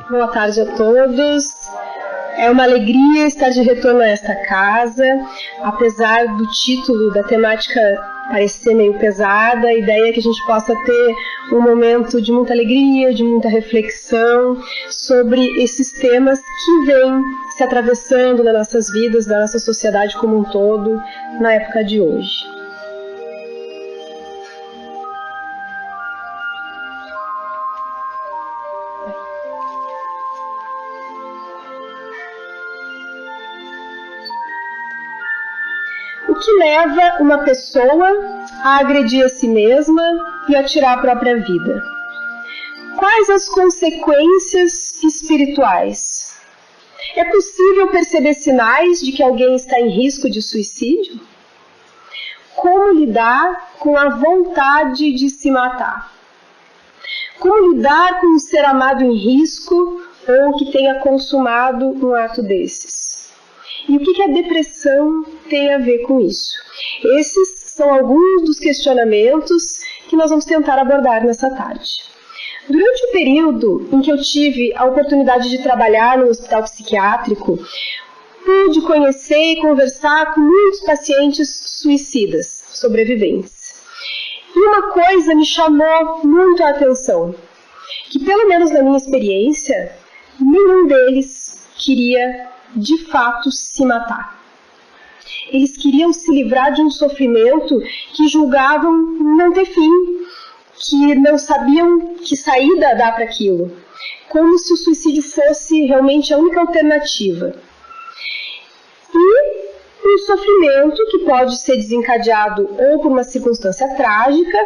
Boa tarde a todos. É uma alegria estar de retorno a esta casa, apesar do título, da temática parecer meio pesada. A ideia é que a gente possa ter um momento de muita alegria, de muita reflexão sobre esses temas que vêm se atravessando nas nossas vidas, da nossa sociedade como um todo, na época de hoje. O que leva uma pessoa a agredir a si mesma e a tirar a própria vida? Quais as consequências espirituais? É possível perceber sinais de que alguém está em risco de suicídio? Como lidar com a vontade de se matar? Como lidar com um ser amado em risco ou que tenha consumado um ato desses? E o que a depressão tem a ver com isso? Esses são alguns dos questionamentos que nós vamos tentar abordar nessa tarde. Durante o período em que eu tive a oportunidade de trabalhar no hospital psiquiátrico, pude conhecer e conversar com muitos pacientes suicidas, sobreviventes. E uma coisa me chamou muito a atenção, que pelo menos na minha experiência, nenhum deles queria de fato se matar. Eles queriam se livrar de um sofrimento que julgavam não ter fim, que não sabiam que saída dá para aquilo, como se o suicídio fosse realmente a única alternativa. E um sofrimento que pode ser desencadeado ou por uma circunstância trágica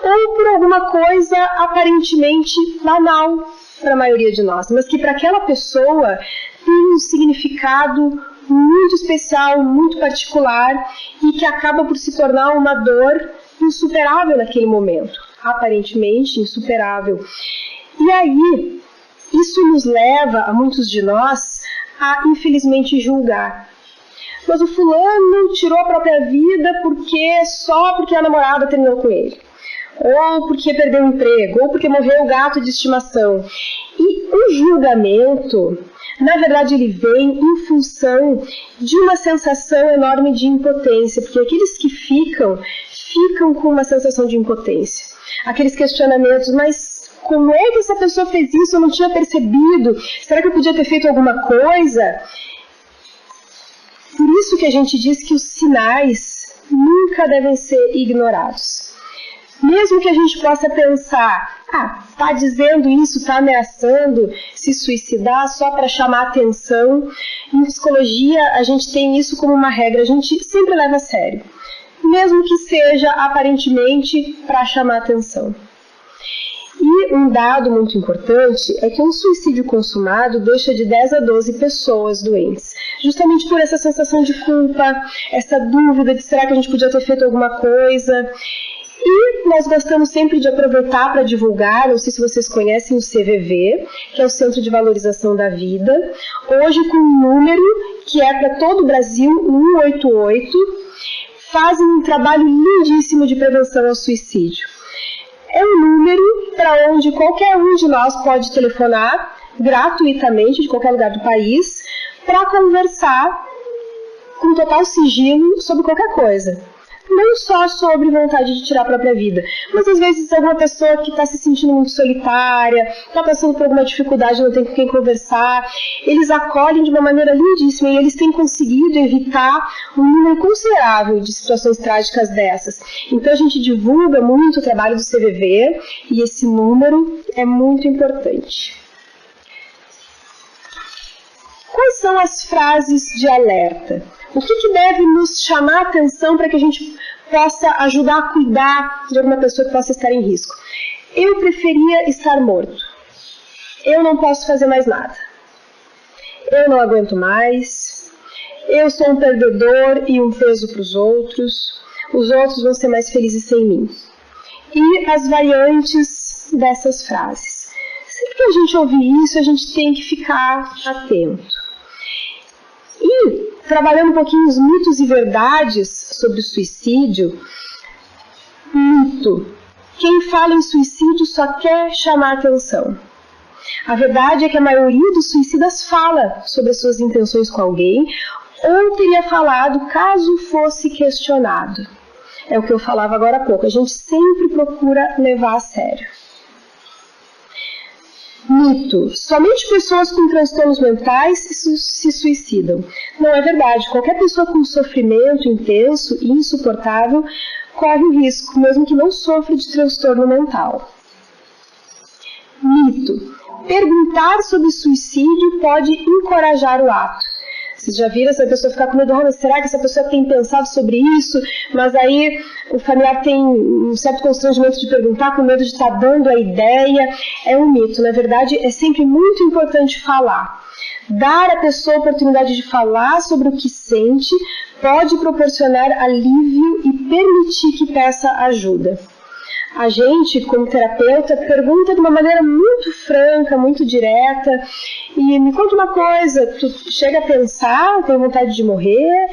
ou por alguma coisa aparentemente banal para a maioria de nós, mas que para aquela pessoa tem um significado muito especial, muito particular e que acaba por se tornar uma dor insuperável naquele momento, aparentemente insuperável. E aí, isso nos leva, a muitos de nós, a infelizmente julgar. Mas o fulano tirou a própria vida só porque a namorada terminou com ele. Ou porque perdeu o emprego, ou porque morreu o gato de estimação. E o julgamento, na verdade, ele vem em função de uma sensação enorme de impotência, porque aqueles que ficam com uma sensação de impotência. Aqueles questionamentos, mas como é que essa pessoa fez isso? Eu não tinha percebido. Será que eu podia ter feito alguma coisa? Por isso que a gente diz que os sinais nunca devem ser ignorados. Mesmo que a gente possa pensar, está dizendo isso, está ameaçando se suicidar só para chamar atenção. Em psicologia, a gente tem isso como uma regra, a gente sempre leva a sério. Mesmo que seja aparentemente para chamar atenção. E um dado muito importante é que um suicídio consumado deixa de 10 a 12 pessoas doentes. Justamente por essa sensação de culpa, essa dúvida de será que a gente podia ter feito alguma coisa. E nós gostamos sempre de aproveitar para divulgar, não sei se vocês conhecem o CVV, que é o Centro de Valorização da Vida, hoje com um número que é para todo o Brasil, 188, fazem um trabalho lindíssimo de prevenção ao suicídio. É um número para onde qualquer um de nós pode telefonar gratuitamente, de qualquer lugar do país, para conversar com total sigilo sobre qualquer coisa. Não só sobre vontade de tirar a própria vida, mas às vezes alguma pessoa que está se sentindo muito solitária, está passando por alguma dificuldade, não tem com quem conversar, eles acolhem de uma maneira lindíssima e eles têm conseguido evitar um número considerável de situações trágicas dessas. Então a gente divulga muito o trabalho do CVV e esse número é muito importante. Quais são as frases de alerta? O que deve nos chamar a atenção para que a gente possa ajudar a cuidar de alguma pessoa que possa estar em risco? Eu preferia estar morto. Eu não posso fazer mais nada. Eu não aguento mais. Eu sou um perdedor e um peso para os outros. Os outros vão ser mais felizes sem mim. E as variantes dessas frases. Sempre que a gente ouvir isso, a gente tem que ficar atento. E, trabalhando um pouquinho os mitos e verdades sobre o suicídio, mito. Quem fala em suicídio só quer chamar atenção. A verdade é que a maioria dos suicidas fala sobre as suas intenções com alguém ou teria falado caso fosse questionado. É o que eu falava agora há pouco, a gente sempre procura levar a sério. Mito. Somente pessoas com transtornos mentais se suicidam. Não é verdade. Qualquer pessoa com sofrimento intenso e insuportável corre o risco, mesmo que não sofra de transtorno mental. Mito. Perguntar sobre suicídio pode encorajar o ato. Vocês já viram essa pessoa ficar com medo? Mas será que essa pessoa tem pensado sobre isso? Mas aí o familiar tem um certo constrangimento de perguntar, com medo de estar dando a ideia. É um mito. Na verdade, é sempre muito importante falar. Dar à pessoa a oportunidade de falar sobre o que sente pode proporcionar alívio e permitir que peça ajuda. A gente, como terapeuta, pergunta de uma maneira muito franca, muito direta, e me conta uma coisa, tu chega a pensar, tem vontade de morrer,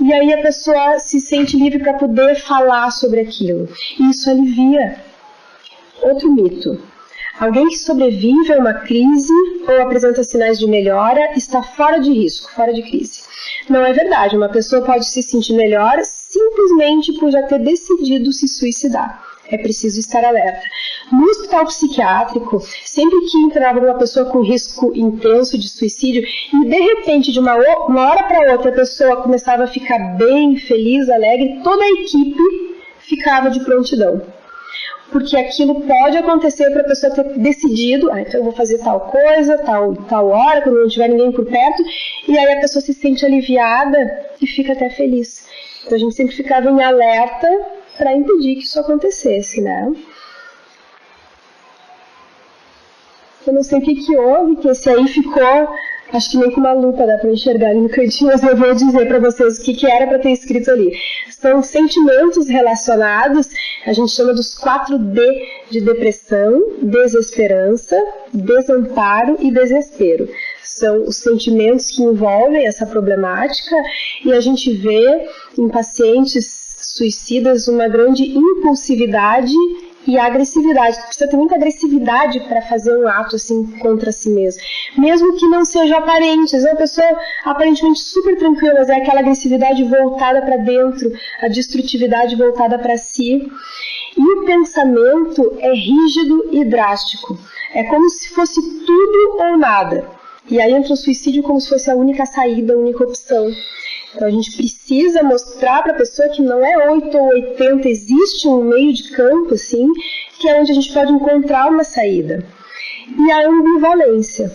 e aí a pessoa se sente livre para poder falar sobre aquilo. E isso alivia. Outro mito. Alguém que sobrevive a uma crise ou apresenta sinais de melhora está fora de risco, fora de crise. Não é verdade, uma pessoa pode se sentir melhor simplesmente por já ter decidido se suicidar. É preciso estar alerta. No hospital psiquiátrico, sempre que entrava uma pessoa com risco intenso de suicídio e de repente, de uma hora para outra, a pessoa começava a ficar bem, feliz, alegre, toda a equipe ficava de prontidão. Porque aquilo pode acontecer para a pessoa ter decidido, então eu vou fazer tal coisa, tal hora, quando não tiver ninguém por perto, e aí a pessoa se sente aliviada e fica até feliz. Então a gente sempre ficava em alerta para impedir que isso acontecesse, né? Eu não sei o que houve, que esse aí ficou, acho que nem com uma lupa dá para enxergar ali no cantinho, mas eu vou dizer para vocês o que era para ter escrito ali. São sentimentos relacionados, a gente chama dos 4D de depressão, desesperança, desamparo e desespero. São os sentimentos que envolvem essa problemática e a gente vê em pacientes suicidas uma grande impulsividade e agressividade. Precisa ter muita agressividade para fazer um ato assim contra si mesmo que não seja aparente. É uma pessoa aparentemente super tranquila, mas é aquela agressividade voltada para dentro, a destrutividade voltada para si. E o pensamento é rígido e drástico. É como se fosse tudo ou nada. E aí entra o suicídio como se fosse a única saída, a única opção. Então a gente precisa mostrar para a pessoa que não é 8 ou 80, existe um meio de campo, assim, que é onde a gente pode encontrar uma saída. E a ambivalência,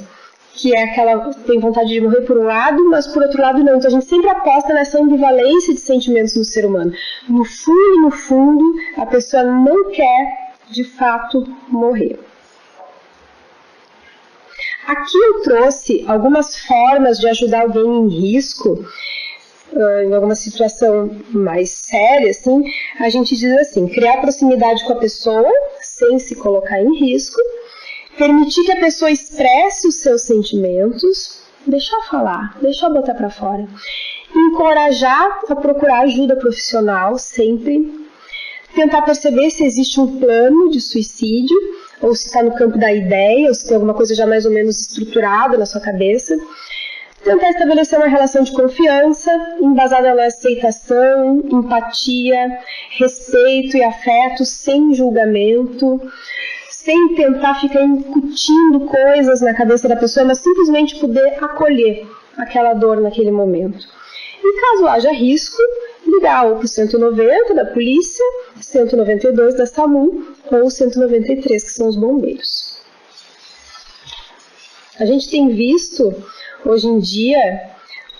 que é aquela tem vontade de morrer por um lado, mas por outro lado não. Então a gente sempre aposta nessa ambivalência de sentimentos no ser humano. No fundo, a pessoa não quer, de fato, morrer. Aqui eu trouxe algumas formas de ajudar alguém em risco, em alguma situação mais séria, assim, a gente diz assim, criar proximidade com a pessoa, sem se colocar em risco, permitir que a pessoa expresse os seus sentimentos, deixar falar, deixar botar para fora, encorajar a procurar ajuda profissional, sempre, tentar perceber se existe um plano de suicídio, ou se está no campo da ideia, ou se tem alguma coisa já mais ou menos estruturada na sua cabeça. Tentar estabelecer uma relação de confiança, embasada na aceitação, empatia, respeito e afeto, sem julgamento, sem tentar ficar incutindo coisas na cabeça da pessoa, mas simplesmente poder acolher aquela dor naquele momento. E caso haja risco, ligar ou para o 190 da polícia, 192 da SAMU ou 193, que são os bombeiros. A gente tem visto, hoje em dia,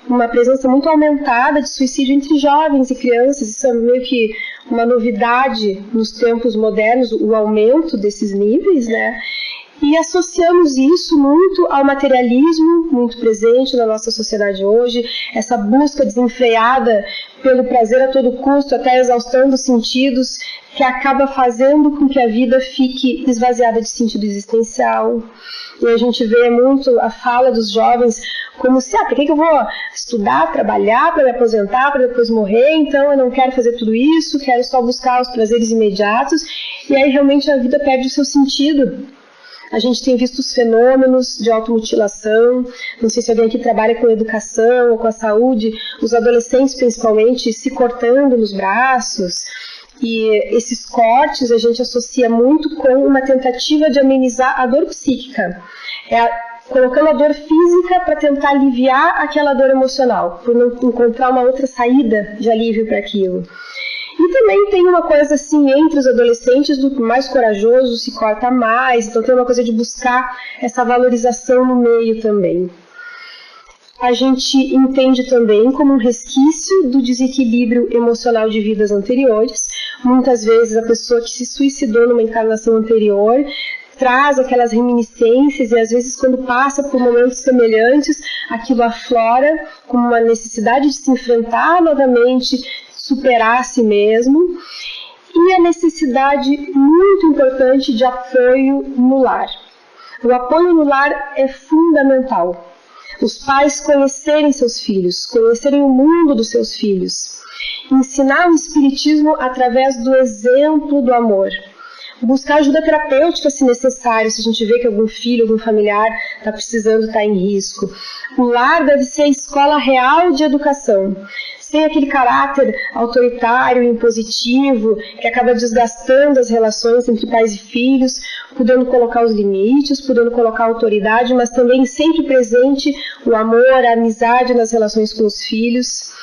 uma presença muito aumentada de suicídio entre jovens e crianças. Isso é meio que uma novidade nos tempos modernos, o aumento desses níveis, né? E associamos isso muito ao materialismo, muito presente na nossa sociedade hoje, essa busca desenfreada pelo prazer a todo custo, até exaustando os sentidos, que acaba fazendo com que a vida fique esvaziada de sentido existencial. E a gente vê muito a fala dos jovens como se, por que eu vou estudar, trabalhar para me aposentar, para depois morrer, então eu não quero fazer tudo isso, quero só buscar os prazeres imediatos, e aí realmente a vida perde o seu sentido. A gente tem visto os fenômenos de automutilação, não sei se alguém aqui trabalha com educação ou com a saúde, os adolescentes principalmente se cortando nos braços, e esses cortes a gente associa muito com uma tentativa de amenizar a dor psíquica, colocando a dor física para tentar aliviar aquela dor emocional, por não encontrar uma outra saída de alívio para aquilo. E também tem uma coisa assim, entre os adolescentes, do mais corajoso se corta mais, então tem uma coisa de buscar essa valorização no meio também. A gente entende também como um resquício do desequilíbrio emocional de vidas anteriores. Muitas vezes a pessoa que se suicidou numa encarnação anterior traz aquelas reminiscências e às vezes quando passa por momentos semelhantes, aquilo aflora como uma necessidade de se enfrentar novamente, superar a si mesmo, e a necessidade muito importante de apoio no lar. O apoio no lar é fundamental. Os pais conhecerem seus filhos, conhecerem o mundo dos seus filhos, ensinar o espiritismo através do exemplo do amor. Buscar ajuda terapêutica se necessário, se a gente vê que algum filho, algum familiar está precisando, está em risco. O lar deve ser a escola real de educação, sem aquele caráter autoritário e impositivo que acaba desgastando as relações entre pais e filhos, podendo colocar os limites, podendo colocar a autoridade, mas também sempre presente o amor, a amizade nas relações com os filhos,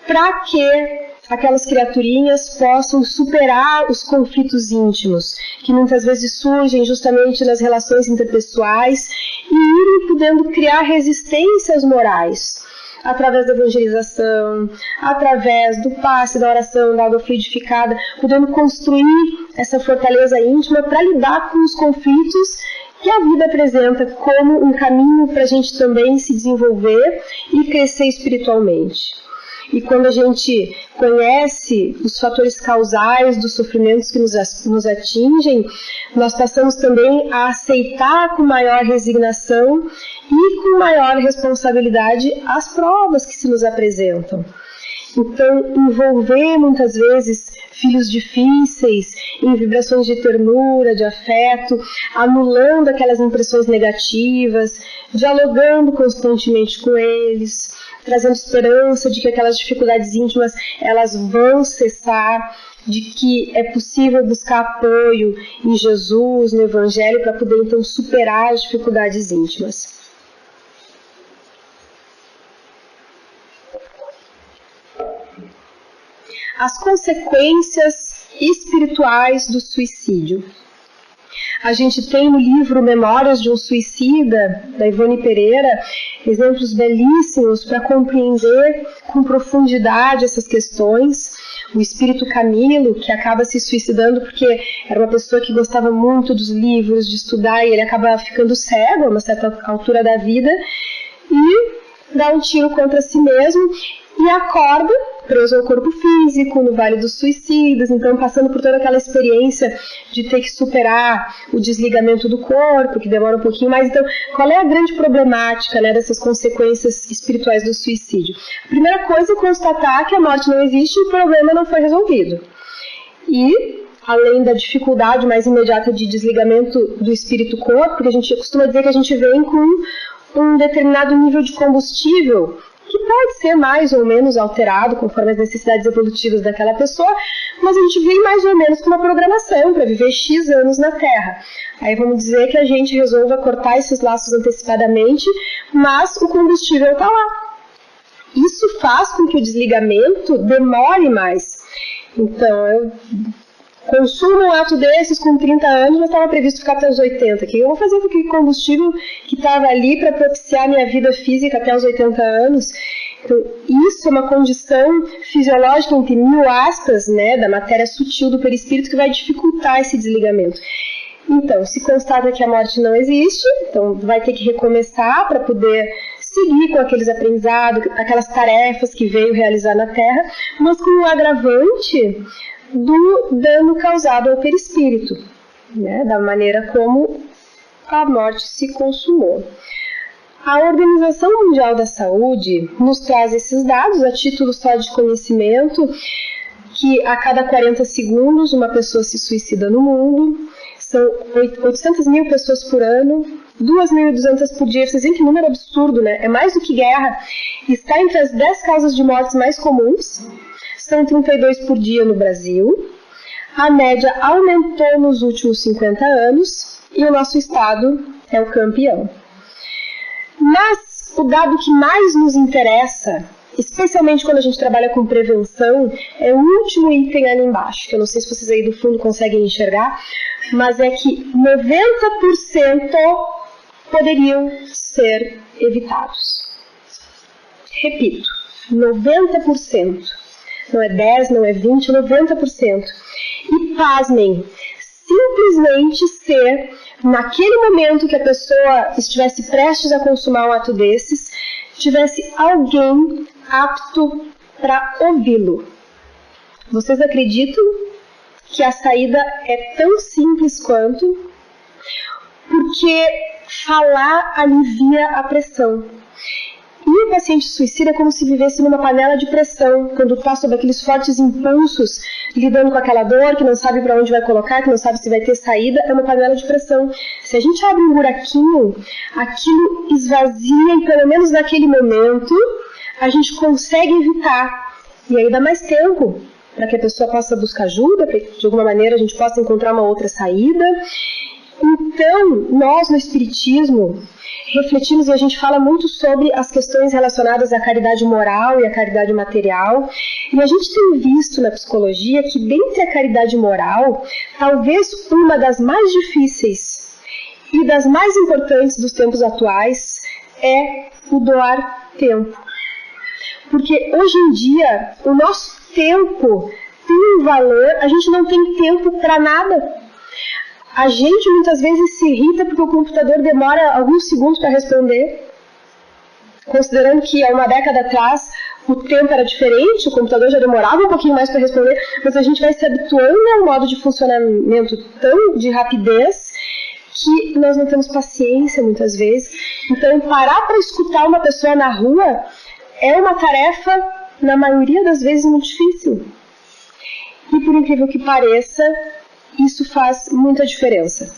para que aquelas criaturinhas possam superar os conflitos íntimos, que muitas vezes surgem justamente nas relações interpessoais, e irem podendo criar resistências morais, através da evangelização, através do passe, da oração, da água fluidificada, podendo construir essa fortaleza íntima para lidar com os conflitos que a vida apresenta como um caminho para a gente também se desenvolver e crescer espiritualmente. E quando a gente conhece os fatores causais dos sofrimentos que nos atingem, nós passamos também a aceitar com maior resignação e com maior responsabilidade as provas que se nos apresentam. Então, envolver muitas vezes filhos difíceis em vibrações de ternura, de afeto, anulando aquelas impressões negativas, dialogando constantemente com eles, trazendo esperança de que aquelas dificuldades íntimas elas vão cessar, de que é possível buscar apoio em Jesus, no Evangelho, para poder então superar as dificuldades íntimas. As consequências espirituais do suicídio. A gente tem no livro Memórias de um Suicida, da Ivone Pereira, exemplos belíssimos para compreender com profundidade essas questões. O espírito Camilo, que acaba se suicidando porque era uma pessoa que gostava muito dos livros, de estudar, e ele acaba ficando cego a uma certa altura da vida, e dá um tiro contra si mesmo, e acorda preso ao corpo físico, no Vale dos Suicidas, então passando por toda aquela experiência de ter que superar o desligamento do corpo, que demora um pouquinho mais. Então, qual é a grande problemática, né, dessas consequências espirituais do suicídio? A primeira coisa é constatar que a morte não existe e o problema não foi resolvido. E, além da dificuldade mais imediata de desligamento do espírito-corpo, porque a gente costuma dizer que a gente vem com um determinado nível de combustível que pode ser mais ou menos alterado conforme as necessidades evolutivas daquela pessoa, mas a gente vem mais ou menos com uma programação para viver X anos na Terra. Aí vamos dizer que a gente resolva cortar esses laços antecipadamente, mas o combustível está lá. Isso faz com que o desligamento demore mais. Então, eu consumo um ato desses com 30 anos, mas estava previsto ficar até os 80. O que eu vou fazer com aquele combustível que estava ali para propiciar minha vida física até os 80 anos? Então, isso é uma condição fisiológica, entre mil aspas, né, da matéria sutil do perispírito, que vai dificultar esse desligamento. Então, se constata que a morte não existe, então vai ter que recomeçar para poder seguir com aqueles aprendizados, aquelas tarefas que veio realizar na Terra, mas com um agravante do dano causado ao perispírito, né, da maneira como a morte se consumou. A Organização Mundial da Saúde nos traz esses dados a título só de conhecimento, que a cada 40 segundos uma pessoa se suicida no mundo, São 800 mil pessoas por ano, 2.200 por dia. Vocês veem que número absurdo, né? É mais do que guerra. Está entre as 10 causas de mortes mais comuns. São 32 por dia no Brasil. A média aumentou nos últimos 50 anos e o nosso estado é o campeão. Mas o dado que mais nos interessa, especialmente quando a gente trabalha com prevenção, é o último item ali embaixo, que eu não sei se vocês aí do fundo conseguem enxergar, mas é que 90% poderiam ser evitados. Repito, 90%. Não é 10, não é 20, 90%. E pasmem, simplesmente ser, naquele momento que a pessoa estivesse prestes a consumar um ato desses, tivesse alguém apto para ouvi-lo. Vocês acreditam que a saída é tão simples quanto? Porque falar alivia a pressão. E o paciente suicida é como se vivesse numa panela de pressão, quando está sob aqueles fortes impulsos, lidando com aquela dor, que não sabe para onde vai colocar, que não sabe se vai ter saída, é uma panela de pressão. Se a gente abre um buraquinho, aquilo esvazia e pelo menos naquele momento a gente consegue evitar. E aí dá mais tempo para que a pessoa possa buscar ajuda, para que de alguma maneira a gente possa encontrar uma outra saída. Então, nós no Espiritismo refletimos e a gente fala muito sobre as questões relacionadas à caridade moral e à caridade material. E a gente tem visto na psicologia que dentre a caridade moral, talvez uma das mais difíceis e das mais importantes dos tempos atuais é o doar tempo. Porque hoje em dia, o nosso tempo tem um valor, a gente não tem tempo para nada. A gente muitas vezes se irrita porque o computador demora alguns segundos para responder, considerando que há uma década atrás o tempo era diferente, o computador já demorava um pouquinho mais para responder, mas a gente vai se habituando a um modo de funcionamento tão de rapidez que nós não temos paciência muitas vezes. Então, parar para escutar uma pessoa na rua é uma tarefa, na maioria das vezes, muito difícil. E por incrível que pareça, isso faz muita diferença,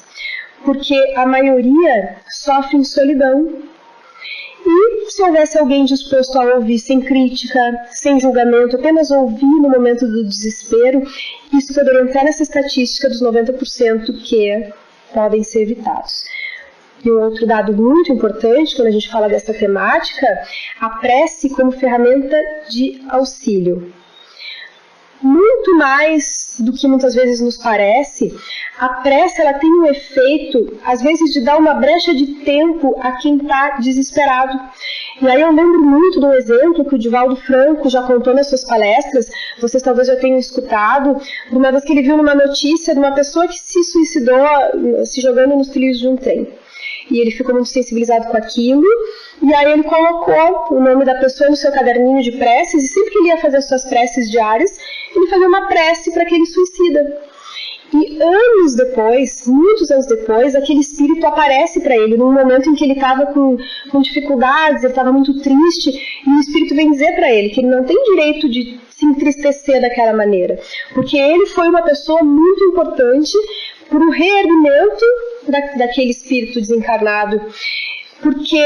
porque a maioria sofre em solidão. E se houvesse alguém disposto a ouvir sem crítica, sem julgamento, apenas ouvir no momento do desespero, isso poderia entrar nessa estatística dos 90% que podem ser evitados. E um outro dado muito importante, quando a gente fala dessa temática, a prece como ferramenta de auxílio. Muito mais do que muitas vezes nos parece, a prece ela tem um efeito, às vezes, de dar uma brecha de tempo a quem está desesperado. E aí eu lembro muito do exemplo que o Divaldo Franco já contou nas suas palestras, vocês talvez já tenham escutado, de uma vez que ele viu numa notícia de uma pessoa que se suicidou se jogando nos trilhos de um trem. E ele ficou muito sensibilizado com aquilo, e aí ele colocou o nome da pessoa no seu caderninho de preces, e sempre que ele ia fazer as suas preces diárias, ele fazia uma prece para aquele suicida. E anos depois, muitos anos depois, aquele espírito aparece para ele, num momento em que ele estava com dificuldades, ele estava muito triste, e o espírito vem dizer para ele que ele não tem direito de se entristecer daquela maneira, porque ele foi uma pessoa muito importante para o reerguimento daquele espírito desencarnado. Porque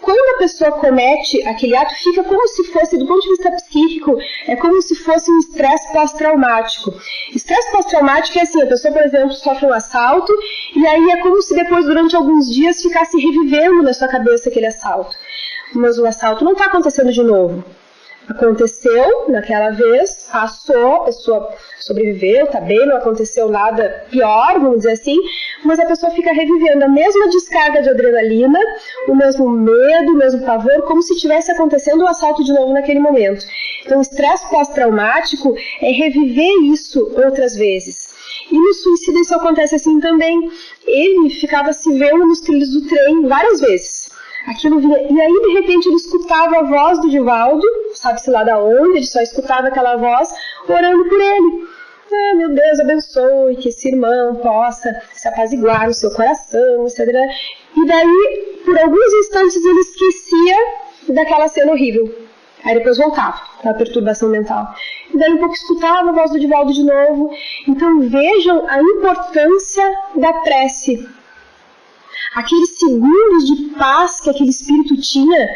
quando a pessoa comete aquele ato, fica como se fosse, do ponto de vista psíquico, é como se fosse um estresse pós-traumático. Estresse pós-traumático é assim, a pessoa, por exemplo, sofre um assalto, e aí é como se depois, durante alguns dias, ficasse revivendo na sua cabeça aquele assalto. Mas o assalto não está acontecendo de novo. Aconteceu naquela vez, passou, a pessoa sobreviveu, está bem, não aconteceu nada pior, vamos dizer assim, mas a pessoa fica revivendo a mesma descarga de adrenalina, o mesmo medo, o mesmo pavor, como se tivesse acontecendo um assalto de novo naquele momento. Então, o estresse pós-traumático é reviver isso outras vezes. E no suicídio isso acontece assim também. Ele ficava se vendo nos trilhos do trem várias vezes. Aquilo vinha, e aí de repente ele escutava a voz do Divaldo, sabe-se lá da onde, ele só escutava aquela voz orando por ele. Ah, meu Deus, abençoe, que esse irmão possa se apaziguar no seu coração, etc. E daí, por alguns instantes, ele esquecia daquela cena horrível. Aí depois voltava a perturbação mental. E daí um pouco escutava a voz do Divaldo de novo. Então vejam a importância da prece. Aqueles segundos de paz que aquele espírito tinha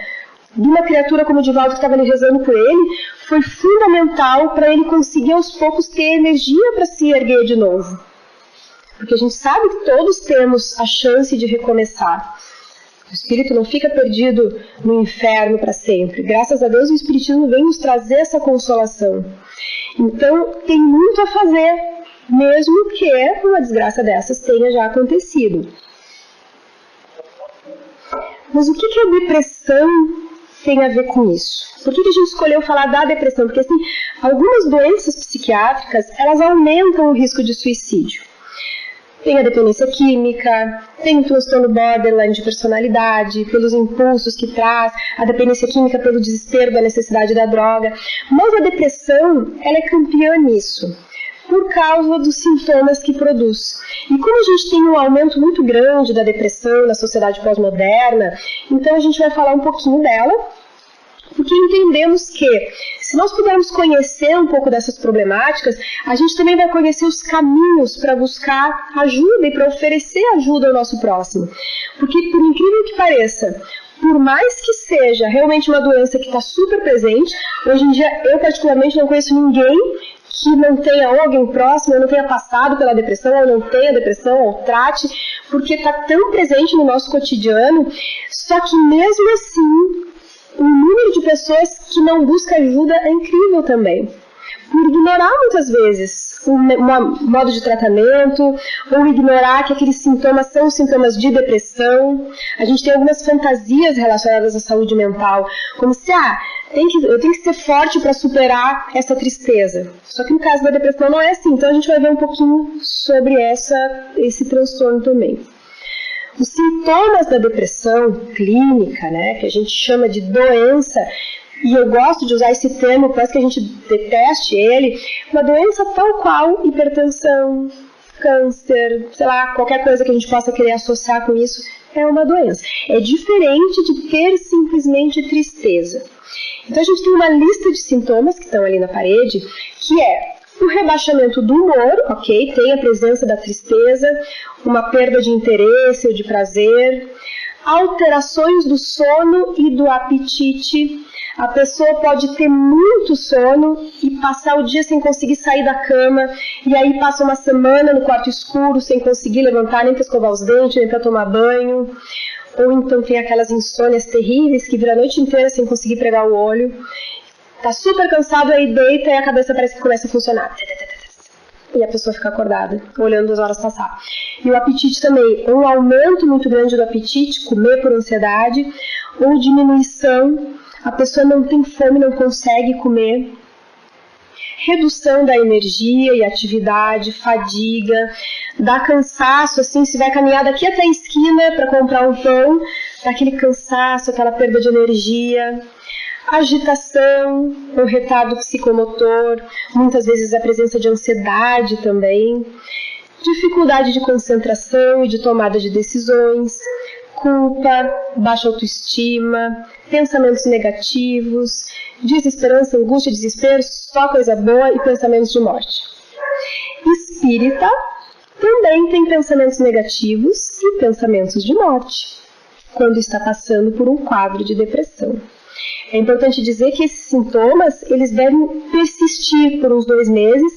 de uma criatura como o Divaldo que estava ali rezando por ele, foi fundamental para ele conseguir aos poucos ter energia para se erguer de novo. Porque a gente sabe que todos temos a chance de recomeçar. O espírito não fica perdido no inferno para sempre. Graças a Deus o espiritismo vem nos trazer essa consolação. Então tem muito a fazer, mesmo que uma desgraça dessas tenha já acontecido. Mas o que a depressão tem a ver com isso? Por que a gente escolheu falar da depressão? Porque assim, algumas doenças psiquiátricas, elas aumentam o risco de suicídio. Tem a dependência química, tem o transtorno borderline de personalidade, pelos impulsos que traz, a dependência química pelo desespero da necessidade da droga. Mas a depressão, ela é campeã nisso, por causa dos sintomas que produz. E como a gente tem um aumento muito grande da depressão na sociedade pós-moderna, então a gente vai falar um pouquinho dela, porque entendemos que, se nós pudermos conhecer um pouco dessas problemáticas, a gente também vai conhecer os caminhos para buscar ajuda e para oferecer ajuda ao nosso próximo. Porque, por incrível que pareça, por mais que seja realmente uma doença que está super presente, hoje em dia eu particularmente não conheço ninguém que não tenha ou alguém próximo, ou não tenha passado pela depressão, ou não tenha depressão, ou trate, porque está tão presente no nosso cotidiano, só que mesmo assim, o número de pessoas que não busca ajuda é incrível também. Por ignorar muitas vezes um modo de tratamento, ou ignorar que aqueles sintomas são sintomas de depressão. A gente tem algumas fantasias relacionadas à saúde mental, como se, eu tenho que ser forte para superar essa tristeza. Só que no caso da depressão não é assim, então a gente vai ver um pouquinho sobre esse transtorno também. Os sintomas da depressão clínica, né, que a gente chama de doença, e eu gosto de usar esse termo, por mais que a gente deteste ele, uma doença tal qual hipertensão, câncer, sei lá, qualquer coisa que a gente possa querer associar com isso, é uma doença. É diferente de ter simplesmente tristeza. Então a gente tem uma lista de sintomas que estão ali na parede, que é o rebaixamento do humor, ok? Tem a presença da tristeza, uma perda de interesse ou de prazer, alterações do sono e do apetite. A pessoa pode ter muito sono e passar o dia sem conseguir sair da cama, e aí passa uma semana no quarto escuro sem conseguir levantar nem para escovar os dentes, nem para tomar banho. Ou então tem aquelas insônias terríveis que vira a noite inteira sem conseguir pregar o olho. Tá super cansado, aí deita e a cabeça parece que começa a funcionar. E a pessoa fica acordada, olhando as horas passar. E o apetite também, um aumento muito grande do apetite, comer por ansiedade, ou diminuição, a pessoa não tem fome, não consegue comer. Redução da energia e atividade, fadiga, dá cansaço, assim, se vai caminhar daqui até a esquina para comprar um pão, dá aquele cansaço, aquela perda de energia. Agitação, ou retardo psicomotor, muitas vezes a presença de ansiedade também, dificuldade de concentração e de tomada de decisões, culpa, baixa autoestima, pensamentos negativos, desesperança, angústia, desespero, só coisa boa e pensamentos de morte. Espírita também tem pensamentos negativos e pensamentos de morte, quando está passando por um quadro de depressão. É importante dizer que esses sintomas, eles devem persistir por uns 2 meses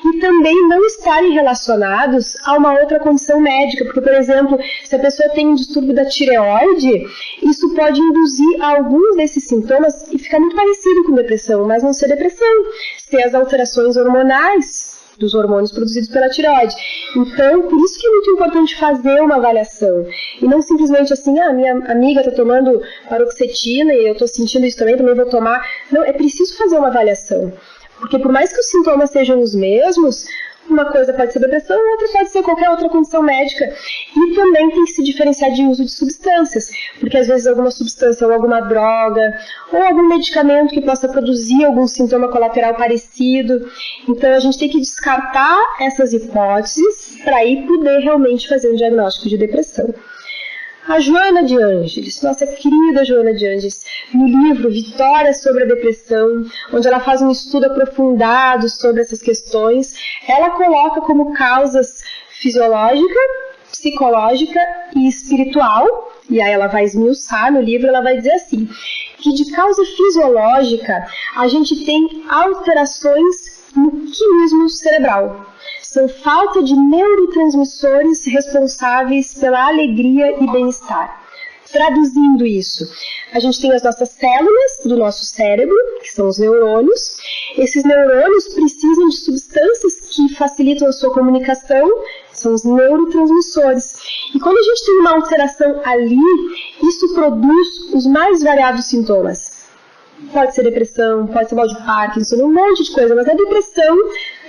e também não estarem relacionados a uma outra condição médica, porque, por exemplo, se a pessoa tem um distúrbio da tireoide, isso pode induzir a alguns desses sintomas e ficar muito parecido com depressão, mas não ser depressão, ser as alterações hormonais dos hormônios produzidos pela tireoide. Então, por isso que é muito importante fazer uma avaliação. E não simplesmente assim, minha amiga está tomando paroxetina e eu estou sentindo isso também vou tomar. Não, é preciso fazer uma avaliação. Porque por mais que os sintomas sejam os mesmos, uma coisa pode ser depressão, outra pode ser qualquer outra condição médica. E também tem que se diferenciar de uso de substâncias, porque às vezes alguma substância ou alguma droga, ou algum medicamento que possa produzir algum sintoma colateral parecido. Então a gente tem que descartar essas hipóteses para aí poder realmente fazer um diagnóstico de depressão. A Joana de Ângeles, nossa querida Joana de Ângeles, no livro Vitória sobre a Depressão, onde ela faz um estudo aprofundado sobre essas questões, ela coloca como causas fisiológica, psicológica e espiritual, e aí ela vai esmiuçar no livro, ela vai dizer assim, que de causa fisiológica a gente tem alterações no químismo cerebral. São falta de neurotransmissores responsáveis pela alegria e bem-estar. Traduzindo isso, a gente tem as nossas células do nosso cérebro, que são os neurônios. Esses neurônios precisam de substâncias que facilitam a sua comunicação, são os neurotransmissores. E quando a gente tem uma alteração ali, isso produz os mais variados sintomas. Pode ser depressão, pode ser mal de Parkinson, um monte de coisa, mas a depressão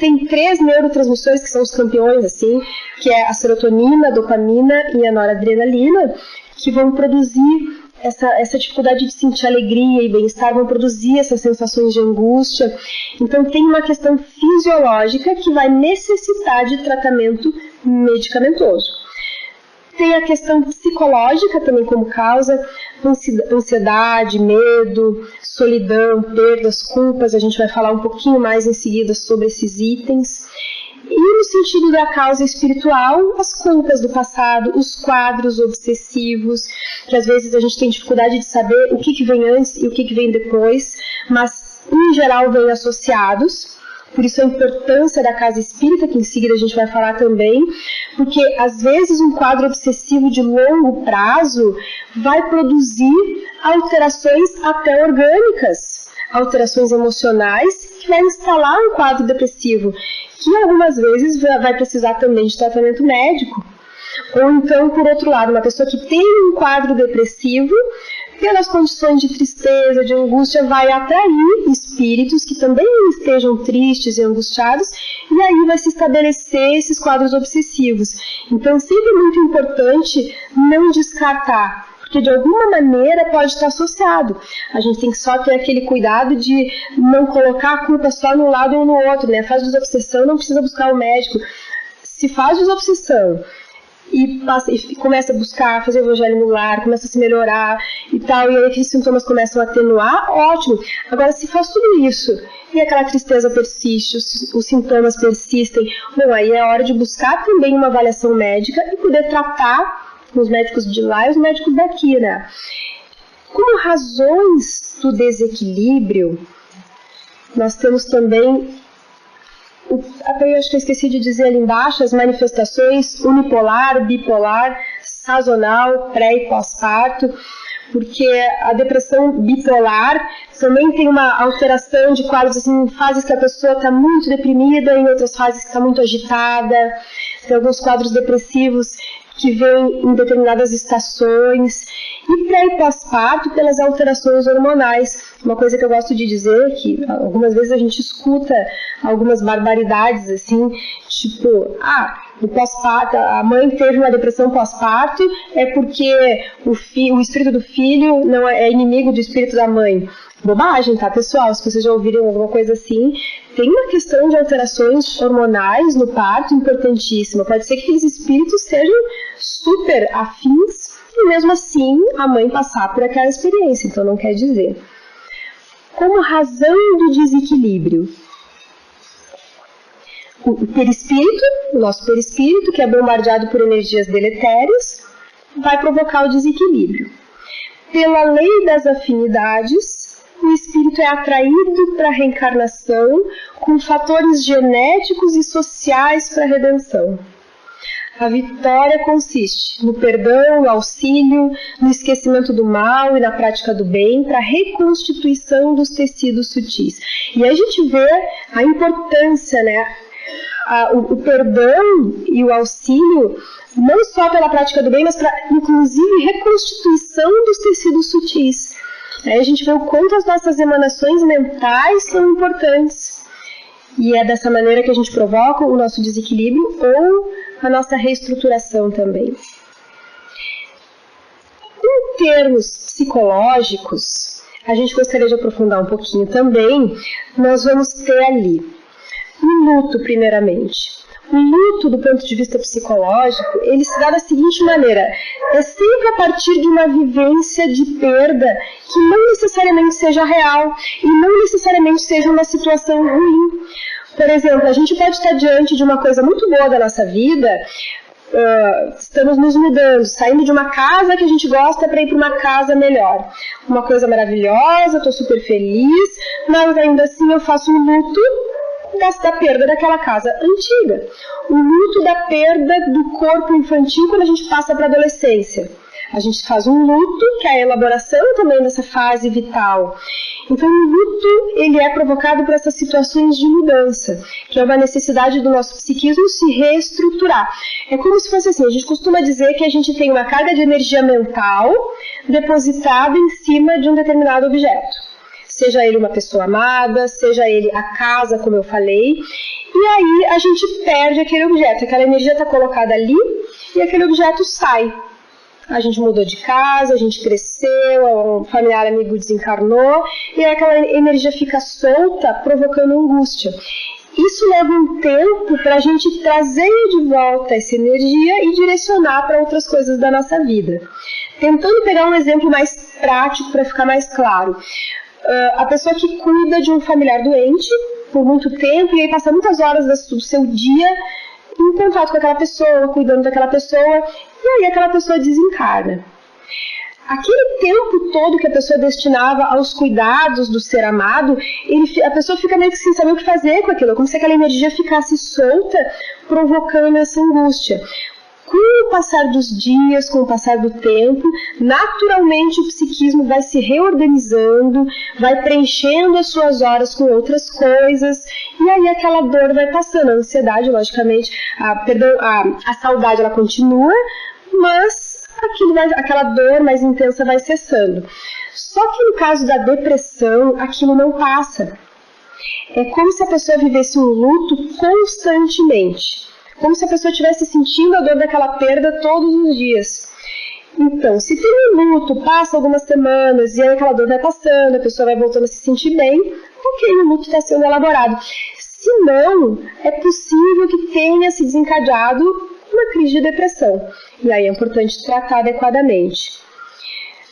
tem 3 neurotransmissores que são os campeões, assim, que é a serotonina, a dopamina e a noradrenalina, que vão produzir essa dificuldade de sentir alegria e bem-estar, vão produzir essas sensações de angústia. Então tem uma questão fisiológica que vai necessitar de tratamento medicamentoso. Tem a questão psicológica também como causa, ansiedade, medo, solidão, perdas, culpas, a gente vai falar um pouquinho mais em seguida sobre esses itens. E no sentido da causa espiritual, as culpas do passado, os quadros obsessivos, que às vezes a gente tem dificuldade de saber o que vem antes e o que vem depois, mas em geral vêm associados. Por isso a importância da casa espírita, que em seguida a gente vai falar também, porque às vezes um quadro obsessivo de longo prazo vai produzir alterações até orgânicas, alterações emocionais, que vai instalar um quadro depressivo, que algumas vezes vai precisar também de tratamento médico. Ou então, por outro lado, uma pessoa que tem um quadro depressivo, pelas condições de tristeza, de angústia, vai atrair espíritos que também estejam tristes e angustiados, e aí vai se estabelecer esses quadros obsessivos. Então, sempre é muito importante não descartar, porque de alguma maneira pode estar associado. A gente tem que só ter aquele cuidado de não colocar a culpa só num lado ou no outro, né? Faz desobsessão, não precisa buscar o médico. Se faz desobsessão e começa a buscar, fazer o evangelho no lar, começa a se melhorar e tal, e aí aqueles sintomas começam a atenuar, ótimo. Agora, se faz tudo isso e aquela tristeza persiste, os sintomas persistem, bom, aí é hora de buscar também uma avaliação médica e poder tratar com os médicos de lá e os médicos daqui, né? Como razões do desequilíbrio, nós temos também, até eu acho que eu esqueci de dizer ali embaixo, as manifestações unipolar, bipolar, sazonal, pré e pós-parto, porque a depressão bipolar também tem uma alteração de quadros, assim, em fases que a pessoa está muito deprimida, em outras fases que está muito agitada, tem alguns quadros depressivos que vêm em determinadas estações, e pré e pós-parto pelas alterações hormonais. Uma coisa que eu gosto de dizer, que algumas vezes a gente escuta algumas barbaridades, assim, tipo, no pós-parto, a mãe teve uma depressão pós-parto, é porque o espírito do filho não é inimigo do espírito da mãe. Bobagem, tá, pessoal? Se vocês já ouviram alguma coisa assim, tem uma questão de alterações hormonais no parto importantíssima. Pode ser que aqueles espíritos sejam super afins e mesmo assim a mãe passar por aquela experiência, então não quer dizer. Como razão do desequilíbrio, o perispírito, o nosso perispírito, que é bombardeado por energias deletérias, vai provocar o desequilíbrio. Pela lei das afinidades, o espírito é atraído para a reencarnação com fatores genéticos e sociais para a redenção. A vitória consiste no perdão, no auxílio, no esquecimento do mal e na prática do bem para a reconstituição dos tecidos sutis. E aí a gente vê a importância, né? O perdão e o auxílio, não só pela prática do bem, mas para, inclusive, reconstituição dos tecidos sutis. Aí a gente vê o quanto as nossas emanações mentais são importantes. E é dessa maneira que a gente provoca o nosso desequilíbrio ou a nossa reestruturação também. Em termos psicológicos, a gente gostaria de aprofundar um pouquinho também. Nós vamos ter ali o luto, primeiramente. O luto, do ponto de vista psicológico, ele se dá da seguinte maneira: é sempre a partir de uma vivência de perda que não necessariamente seja real e não necessariamente seja uma situação ruim. Por exemplo, a gente pode estar diante de uma coisa muito boa da nossa vida, estamos nos mudando, saindo de uma casa que a gente gosta para ir para uma casa melhor. Uma coisa maravilhosa, estou super feliz, mas ainda assim eu faço um luto da perda daquela casa antiga. O luto da perda do corpo infantil quando a gente passa para a adolescência. A gente faz um luto, que é a elaboração também dessa fase vital. Então, o luto, ele é provocado por essas situações de mudança, que é uma necessidade do nosso psiquismo se reestruturar. É como se fosse assim, a gente costuma dizer que a gente tem uma carga de energia mental depositada em cima de um determinado objeto. Seja ele uma pessoa amada, seja ele a casa, como eu falei, e aí a gente perde aquele objeto, aquela energia está colocada ali e aquele objeto sai. A gente mudou de casa, a gente cresceu, um familiar amigo desencarnou, e aí aquela energia fica solta, provocando angústia. Isso leva um tempo para a gente trazer de volta essa energia e direcionar para outras coisas da nossa vida. Tentando pegar um exemplo mais prático para ficar mais claro. A pessoa que cuida de um familiar doente por muito tempo e aí passa muitas horas do seu dia em contato com aquela pessoa, cuidando daquela pessoa, e aí aquela pessoa desencarna. Aquele tempo todo que a pessoa destinava aos cuidados do ser amado, a pessoa fica meio que sem saber o que fazer com aquilo, como se aquela energia ficasse solta, provocando essa angústia. Com o passar dos dias, com o passar do tempo, naturalmente o psiquismo vai se reorganizando, vai preenchendo as suas horas com outras coisas, e aí aquela dor vai passando. A ansiedade, logicamente, a saudade ela continua, mas aquela dor mais intensa vai cessando. Só que no caso da depressão, aquilo não passa. É como se a pessoa vivesse um luto constantemente. Como se a pessoa estivesse sentindo a dor daquela perda todos os dias. Então, se tem um luto, passa algumas semanas e aí aquela dor vai passando, a pessoa vai voltando a se sentir bem, ok, o luto está sendo elaborado. Se não, é possível que tenha se desencadeado uma crise de depressão. E aí é importante tratar adequadamente.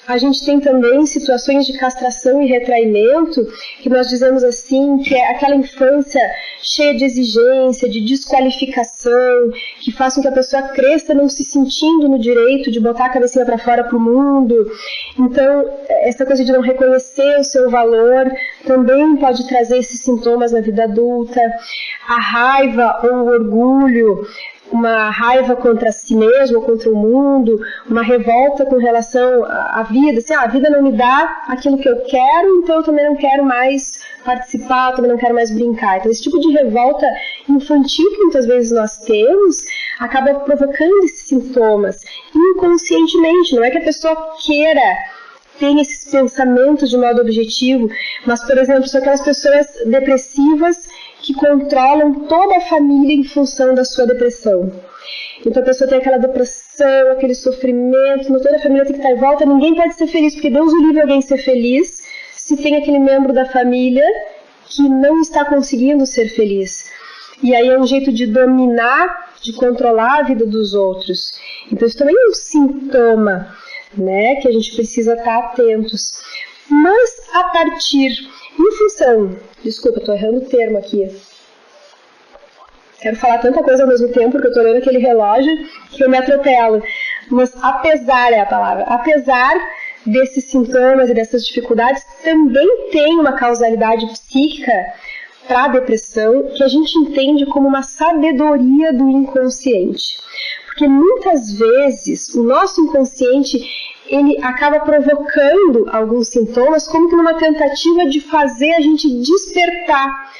A gente tem também situações de castração e retraimento, que nós dizemos assim, que é aquela infância cheia de exigência, de desqualificação, que faz com que a pessoa cresça não se sentindo no direito de botar a cabecinha para fora para o mundo. Então, essa coisa de não reconhecer o seu valor também pode trazer esses sintomas na vida adulta. A raiva ou o orgulho, uma raiva contra si mesmo, contra o mundo, uma revolta com relação à vida, assim, a vida não me dá aquilo que eu quero, então eu também não quero mais participar, eu também não quero mais brincar. Então esse tipo de revolta infantil que muitas vezes nós temos, acaba provocando esses sintomas inconscientemente, não é que a pessoa queira ter esses pensamentos de modo objetivo, mas, por exemplo, são aquelas pessoas depressivas que controlam toda a família em função da sua depressão. Então a pessoa tem aquela depressão, aquele sofrimento, toda a família tem que estar em volta, ninguém pode ser feliz, porque Deus o livre alguém ser feliz se tem aquele membro da família que não está conseguindo ser feliz. E aí é um jeito de dominar, de controlar a vida dos outros. Então isso também é um sintoma, né, que a gente precisa estar atentos. Mas a partir, em função, desculpa, estou errando o termo aqui, quero falar tanta coisa ao mesmo tempo, porque eu estou olhando aquele relógio que eu me atropelo, mas apesar é a palavra, apesar desses sintomas e dessas dificuldades, também tem uma causalidade psíquica para a depressão, que a gente entende como uma sabedoria do inconsciente. Porque muitas vezes o nosso inconsciente ele acaba provocando alguns sintomas como que numa tentativa de fazer a gente despertar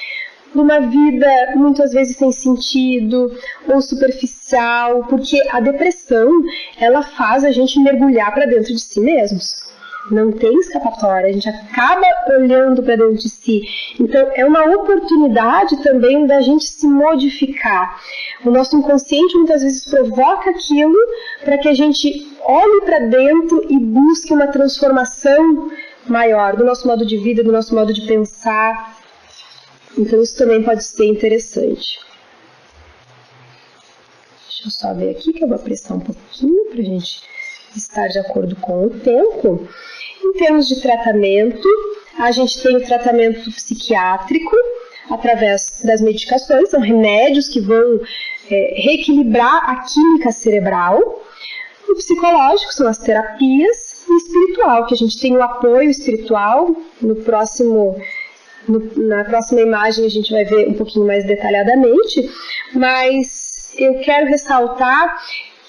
de uma vida muitas vezes sem sentido ou superficial, porque a depressão ela faz a gente mergulhar para dentro de si mesmos. Não tem escapatória, a gente acaba olhando para dentro de si. Então é uma oportunidade também da gente se modificar. O nosso inconsciente muitas vezes provoca aquilo para que a gente olhe para dentro e busque uma transformação maior do nosso modo de vida, do nosso modo de pensar. Então isso também pode ser interessante. Deixa eu só ver aqui que eu vou apressar um pouquinho para a gente estar de acordo com o tempo. Em termos de tratamento, a gente tem o tratamento psiquiátrico através das medicações, são remédios que vão reequilibrar a química cerebral. O psicológico são as terapias, e o espiritual, que a gente tem o apoio espiritual. Na próxima imagem a gente vai ver um pouquinho mais detalhadamente, mas eu quero ressaltar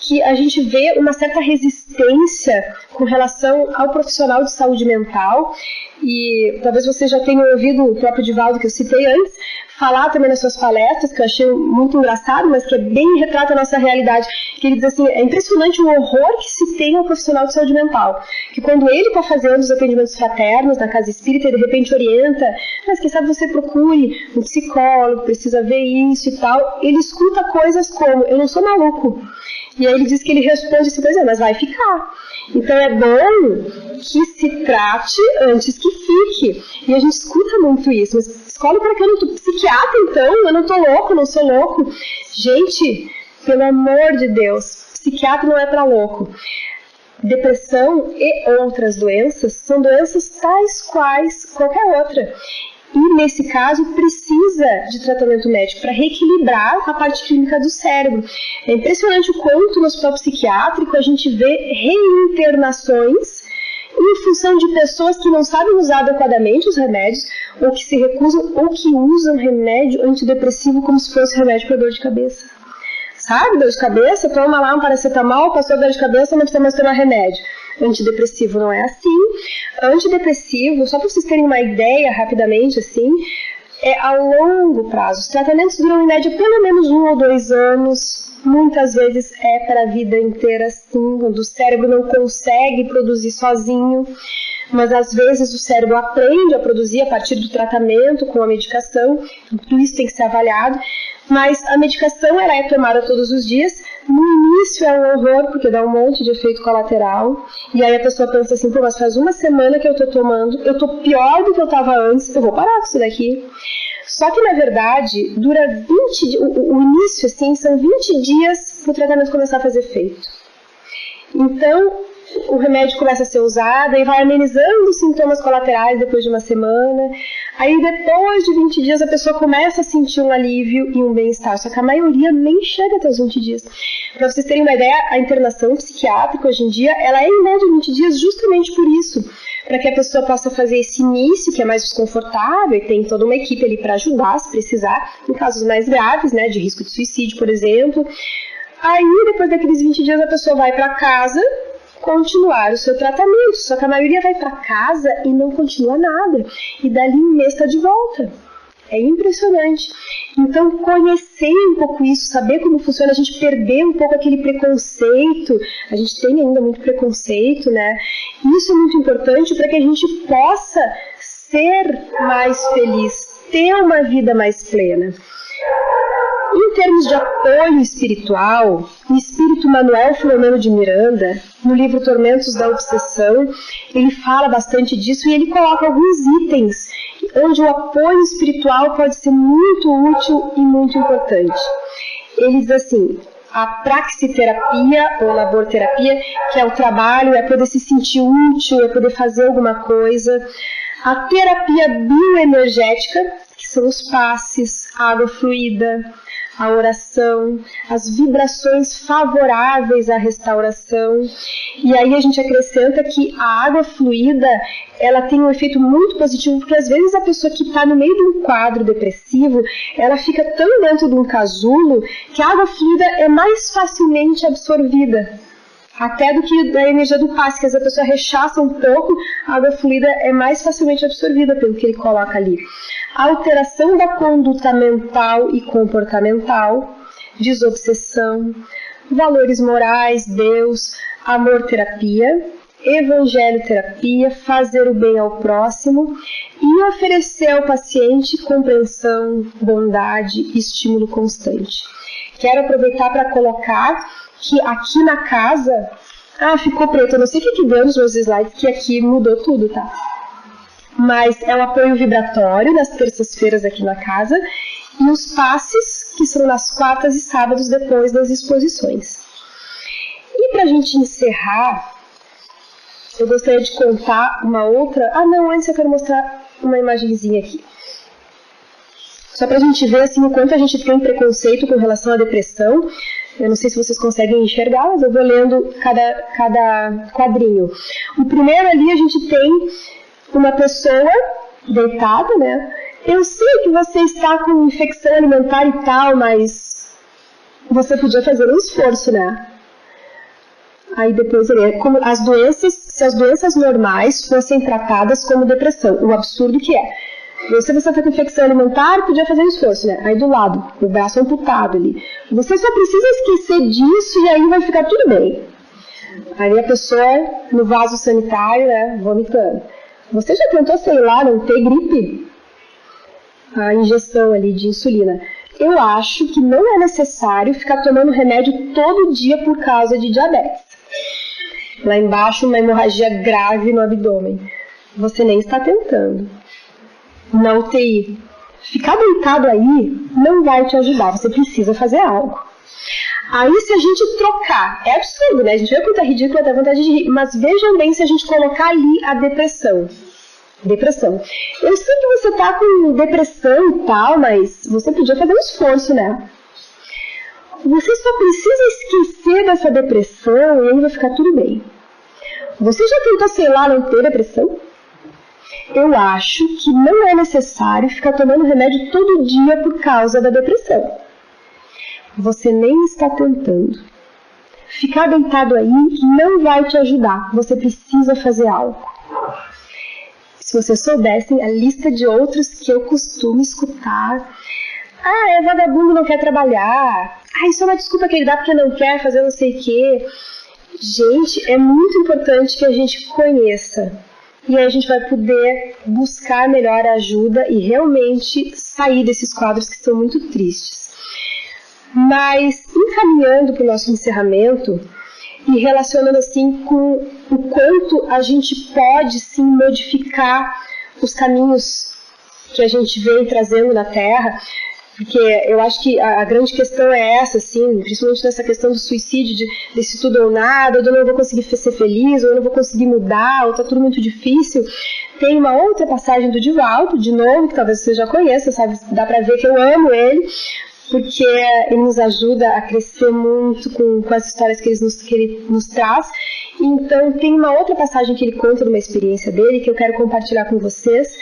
que a gente vê uma certa resistência com relação ao profissional de saúde mental, e talvez você já tenha ouvido o próprio Divaldo, que eu citei antes, falar também nas suas palestras, que eu achei muito engraçado, mas que é bem retrata a nossa realidade, que ele diz assim, é impressionante o horror que se tem ao profissional de saúde mental, que quando ele está fazendo os atendimentos fraternos na casa espírita, e de repente orienta, mas quem sabe você procure um psicólogo, precisa ver isso e tal, ele escuta coisas como, eu não sou maluco. E aí ele diz que ele responde assim, pois é, mas vai ficar. Então é bom que se trate antes que fique. E a gente escuta muito isso. Mas psicólogo, para que eu não tô psiquiatra então? Eu não tô louco, não sou louco. Gente, pelo amor de Deus, psiquiatra não é para louco. Depressão e outras doenças são doenças tais quais qualquer outra. E, nesse caso, precisa de tratamento médico para reequilibrar a parte clínica do cérebro. É impressionante o quanto no hospital psiquiátrico a gente vê reinternações em função de pessoas que não sabem usar adequadamente os remédios, ou que se recusam, ou que usam remédio antidepressivo como se fosse remédio para dor de cabeça. Sabe, dor de cabeça, toma lá um paracetamol, passou dor de cabeça, não precisa mais tomar remédio. Antidepressivo não é assim. Antidepressivo, só para vocês terem uma ideia rapidamente, assim, é a longo prazo. Os tratamentos duram em média pelo menos 1 ou 2 anos. Muitas vezes é para a vida inteira, assim, quando o cérebro não consegue produzir sozinho. Mas às vezes o cérebro aprende a produzir a partir do tratamento com a medicação. Então, tudo isso tem que ser avaliado. Mas a medicação ela é tomada todos os dias. No início é um horror, porque dá um monte de efeito colateral. E aí a pessoa pensa assim, pô, mas faz uma semana que eu tô tomando, eu tô pior do que eu tava antes, eu vou parar com isso daqui. Só que, na verdade, dura 20 dias, o início, assim, são 20 dias para o tratamento começar a fazer efeito. Então, o remédio começa a ser usado e vai amenizando os sintomas colaterais depois de uma semana. Aí, depois de 20 dias, a pessoa começa a sentir um alívio e um bem-estar. Só que a maioria nem chega até os 20 dias. Para vocês terem uma ideia, a internação psiquiátrica, hoje em dia, ela é em média 20 dias justamente por isso. Para que a pessoa possa fazer esse início, que é mais desconfortável, e tem toda uma equipe ali para ajudar, se precisar, em casos mais graves, né, de risco de suicídio, por exemplo. Aí, depois daqueles 20 dias, a pessoa vai para casa continuar o seu tratamento, só que a maioria vai para casa e não continua nada, e dali um mês está de volta. É impressionante. Então, conhecer um pouco isso, saber como funciona, a gente perder um pouco aquele preconceito, a gente tem ainda muito preconceito, né? Isso é muito importante para que a gente possa ser mais feliz, ter uma vida mais plena. Em termos de apoio espiritual, o espírito Manuel Filomeno de Miranda, no livro Tormentos da Obsessão, ele fala bastante disso e ele coloca alguns itens onde o apoio espiritual pode ser muito útil e muito importante. Ele diz assim, a praxiterapia ou laborterapia, que é o trabalho, é poder se sentir útil, é poder fazer alguma coisa. A terapia bioenergética, que são os passes, a água fluida, a oração, as vibrações favoráveis à restauração. E aí a gente acrescenta que a água fluida, ela tem um efeito muito positivo, porque às vezes a pessoa que está no meio de um quadro depressivo, ela fica tão dentro de um casulo que a água fluida é mais facilmente absorvida. Até do que da energia do passe, que a pessoa rechaça um pouco, a água fluida é mais facilmente absorvida pelo que ele coloca ali. A alteração da conduta mental e comportamental, desobsessão, valores morais, Deus, amor-terapia, evangelho-terapia, fazer o bem ao próximo e oferecer ao paciente compreensão, bondade e estímulo constante. Quero aproveitar para colocar que aqui na casa... ficou preto, eu não sei o que deu nos meus slides, que aqui mudou tudo, tá? Mas é o apoio vibratório das terças-feiras aqui na casa e os passes, que são nas quartas e sábados depois das exposições. E para a gente encerrar, eu gostaria de contar uma outra... antes eu quero mostrar uma imagenzinha aqui. Só para a gente ver assim, o quanto a gente tem preconceito com relação à depressão. Eu não sei se vocês conseguem enxergar, mas eu vou lendo cada quadrinho. O primeiro ali a gente tem uma pessoa deitada, né? Eu sei que você está com infecção alimentar e tal, mas você podia fazer um esforço, né? Aí depois ele é como as doenças, se as doenças normais fossem tratadas como depressão, o absurdo que é. Se você está com infecção alimentar, podia fazer um esforço, né? Aí do lado, o braço amputado ali. Você só precisa esquecer disso e aí vai ficar tudo bem. Aí a pessoa no vaso sanitário, né, vomitando. Você já tentou, sei lá, não ter gripe? A injeção ali de insulina. Eu acho que não é necessário ficar tomando remédio todo dia por causa de diabetes. Lá embaixo, uma hemorragia grave no abdômen. Você nem está tentando. Na UTI. Ficar deitado aí não vai te ajudar. Você precisa fazer algo. Aí se a gente trocar, é absurdo, né? A gente vê quanto é ridículo, até vontade de rir, mas vejam bem se a gente colocar ali a depressão. Depressão. Eu sei que você tá com depressão e tal, mas você podia fazer um esforço, né? Você só precisa esquecer dessa depressão e aí vai ficar tudo bem. Você já tentou, sei lá, não ter depressão? Eu acho que não é necessário ficar tomando remédio todo dia por causa da depressão. Você nem está tentando. Ficar deitado aí não vai te ajudar. Você precisa fazer algo. Se vocês soubessem a lista de outros que eu costumo escutar. É vagabundo, não quer trabalhar. Isso é uma desculpa que ele dá porque não quer fazer não sei o quê. Gente, é muito importante que a gente conheça. E aí a gente vai poder buscar melhor ajuda e realmente sair desses quadros que são muito tristes. Mas, encaminhando para o nosso encerramento e relacionando assim com o quanto a gente pode sim modificar os caminhos que a gente vem trazendo na Terra, porque eu acho que a grande questão é essa, assim, principalmente nessa questão do suicídio, desse tudo ou nada, ou eu não vou conseguir ser feliz, ou eu não vou conseguir mudar, ou tá tudo muito difícil. Tem uma outra passagem do Divaldo, de novo, que talvez você já conheça, sabe? Dá pra ver que eu amo ele, porque ele nos ajuda a crescer muito com as histórias que ele nos traz. Então tem uma outra passagem que ele conta numa experiência dele, que eu quero compartilhar com vocês,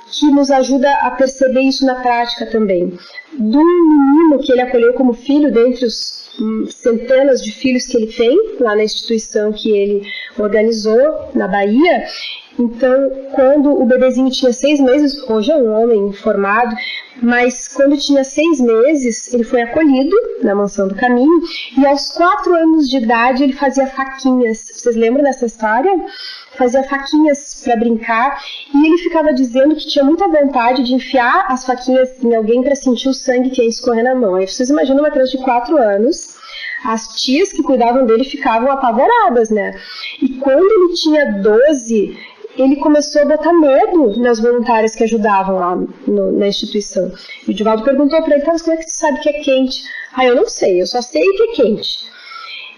que nos ajuda a perceber isso na prática também. Do menino que ele acolheu como filho, dentre os centenas de filhos que ele tem, lá na instituição que ele organizou, na Bahia. Então, quando o bebezinho tinha 6 meses, hoje é um homem formado, mas quando tinha 6 meses, ele foi acolhido na Mansão do Caminho, e aos 4 anos de idade ele fazia faquinhas. Vocês lembram dessa história? Fazia faquinhas para brincar, e ele ficava dizendo que tinha muita vontade de enfiar as faquinhas em alguém para sentir o sangue que ia escorrer na mão. Aí vocês imaginam uma criança de 4 anos, as tias que cuidavam dele ficavam apavoradas, né? E quando ele tinha 12, ele começou a botar medo nas voluntárias que ajudavam lá na instituição. E o Divaldo perguntou para ele, como é que você sabe que é quente? Eu não sei, eu só sei que é quente.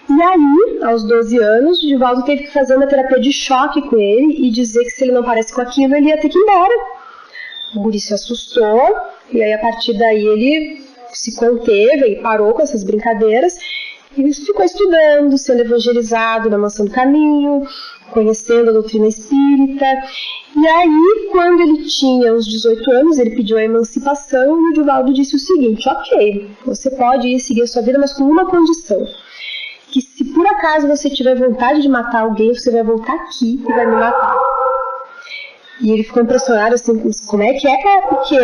E aí, aos 12 anos, o Divaldo teve que fazer uma terapia de choque com ele e dizer que se ele não parece com aquilo, ele ia ter que ir embora. O guri se assustou, e aí a partir daí ele se conteve e parou com essas brincadeiras. Ele ficou estudando, sendo evangelizado na Mansão do Caminho, conhecendo a doutrina espírita. E aí, quando ele tinha uns 18 anos, ele pediu a emancipação e o Divaldo disse o seguinte: ok, você pode ir seguir a sua vida, mas com uma condição. Que se por acaso você tiver vontade de matar alguém, você vai voltar aqui e vai me matar. E ele ficou impressionado assim, como é que é? Porque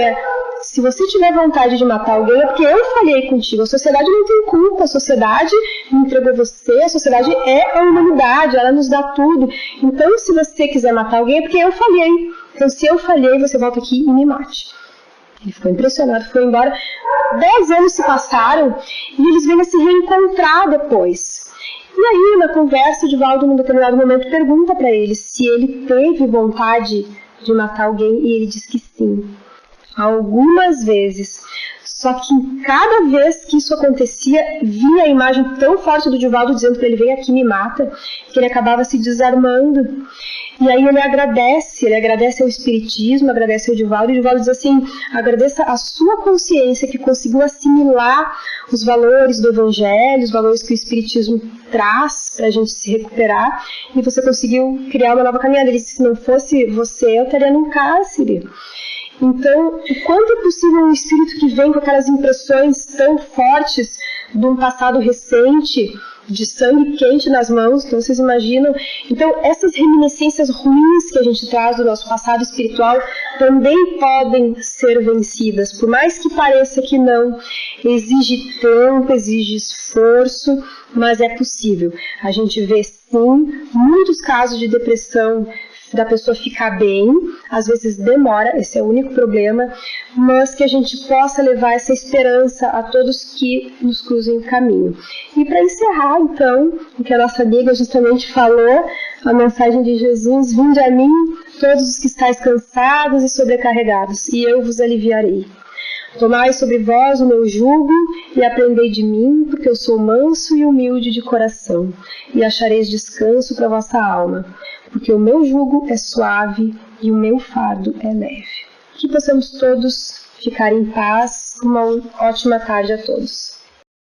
se você tiver vontade de matar alguém, é porque eu falhei contigo. A sociedade não tem culpa, a sociedade me entregou você, a sociedade é a humanidade, ela nos dá tudo. Então, se você quiser matar alguém, é porque eu falhei. Então, se eu falhei, você volta aqui e me mate. Ele ficou impressionado, foi embora. 10 anos se passaram e eles vêm a se reencontrar depois. E aí, na conversa, o Divaldo, num determinado momento, pergunta para ele se ele teve vontade de matar alguém, e ele diz que sim. Algumas vezes. Só que cada vez que isso acontecia, vinha a imagem tão forte do Divaldo dizendo para ele, vem aqui, me mata, que ele acabava se desarmando. E aí ele agradece ao Espiritismo, agradece ao Divaldo, e o Divaldo diz assim, agradeça a sua consciência que conseguiu assimilar os valores do Evangelho, os valores que o Espiritismo traz para a gente se recuperar, e você conseguiu criar uma nova caminhada. Ele disse, se não fosse você, eu estaria num cárcere. Então, o quanto é possível um espírito que vem com aquelas impressões tão fortes de um passado recente, de sangue quente nas mãos, então vocês imaginam? Então, essas reminiscências ruins que a gente traz do nosso passado espiritual também podem ser vencidas, por mais que pareça que não. Exige tempo, exige esforço, mas é possível. A gente vê, sim, muitos casos de depressão da pessoa ficar bem, às vezes demora, esse é o único problema, mas que a gente possa levar essa esperança a todos que nos cruzem o caminho. E para encerrar, então, o que a nossa amiga justamente falou, a mensagem de Jesus, vinde a mim, todos os que estáis cansados e sobrecarregados, e eu vos aliviarei. Tomai sobre vós o meu jugo e aprendei de mim, porque eu sou manso e humilde de coração, e achareis descanso para a vossa alma. Porque o meu jugo é suave e o meu fardo é leve. Que possamos todos ficar em paz. Uma ótima tarde a todos.